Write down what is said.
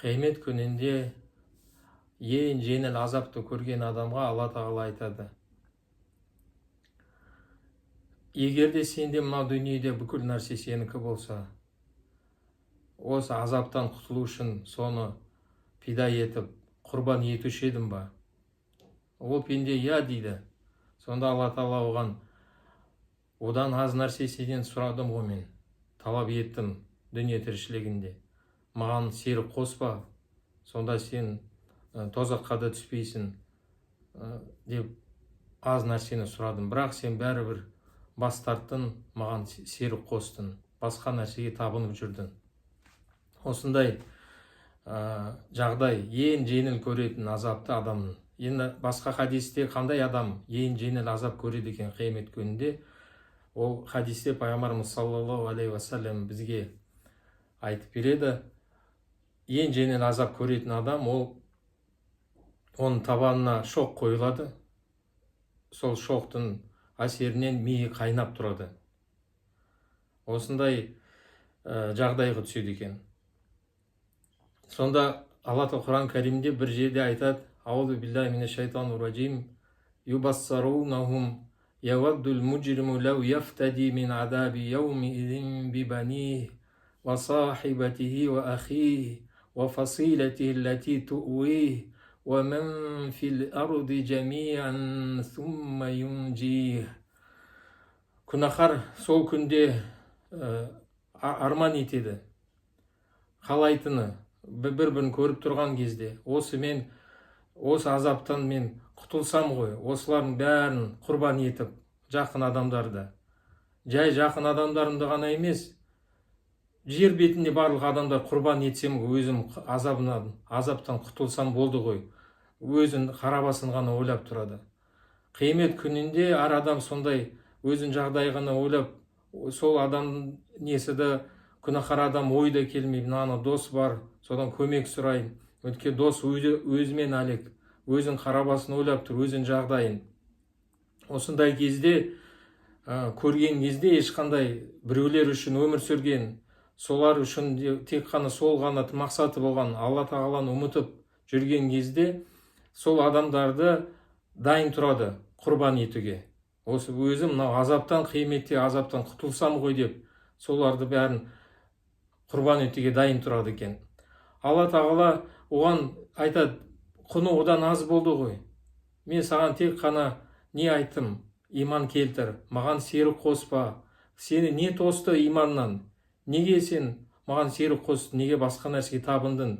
Қиямет күнінде ең жеңіл азапты көрген адамға Алла тағала айтады: егерде сенде мына дүниеде бүкіл нәрсе сенікі болса, осы азаптан құтылу үшін соны пида етіп, құрбан етуші едің ба? Ол пенде я дейді. Сонда Алла тағала оған: одан аз нәрсе сенен сұрадым ғой, мен талап еттім дүние тіршілігінде. Маған серік қоспа, сонда сен тозаққа да түспейсің деп аз нәрсені сұрадым. Бірақ сен бәрібір бас тарттың, маған серік қостың, басқа нәрсеге табынып жүрдің. Осындай жағдай ең жеңіл көретін азапты адамның. Енді басқа хадисте қандай адам ең жеңіл азап көреді екен қиямет күнінде? Ол хадисте пайғамбарымыз саллаллаху алейхи уассалам бізге айтып береді: ең жеңіл азап көретін адам, оның табанына шоқ қойылады. Сол шоқтың әсерінен миы қайнап тұрады. Осындай жағдайға түседі екен. Сонда Алла Құран кәрімде бір жерде айтады: аузу биллахи минаш шайтанир ражим, юбассарунахум яваддул муджриму лау яфтади мин адаби яуми идин бибаних ва сахибатихи ва ахихи ва фасилатихи аллати ту'вих ва ман фил арди жамиан сумма юнджих. Күнәһар сол күнде арман етеді, қалайтыны бір-бірін көріп тұрған кезде: осы азаптан мен құтылсам ғой, осылардың бәрін құрбан етіп, жақын адамдарды, жай жақын адамдарымды ғана емес, жер бетінде барлық адамдар құрбан етсем ғой, өзім азаптан құтылсам болды ғой. Өзін қарабасын ғана ойлап тұрады. Қиямет күнінде әр адам сондай өзін жағдайғаны ойлап, сол адам несіді, күнәһар адам ойда келмей, мынаны дос бар, содан көмек сұрайын. Өткен дос өзімен әлек, өзін қарабасын ойлап тұр, өзін жағдайын. Осындай кезде, көрген кезде ешқандай біреулер үшін өмір сүрген, солар үшін тек қана сол ғана мақсаты болған Алла тағаланы ұмытып жүрген кезде, сол адамдарды дайын тұрады құрбан етуге. Осы өзім мынау азаптан, қияметте азаптан құтылсам ғой деп, соларды бәрін құрбан етуге дайын тұрады екен. Алла тағала оған айтады: құны одан аз болды ғой. Мен саған тек қана не айттым? Иман келтір, маған серік қоспа. Сені не тосты иманнан? Неге сен маған серік қостың? Неге басқа нәрсеге табындың?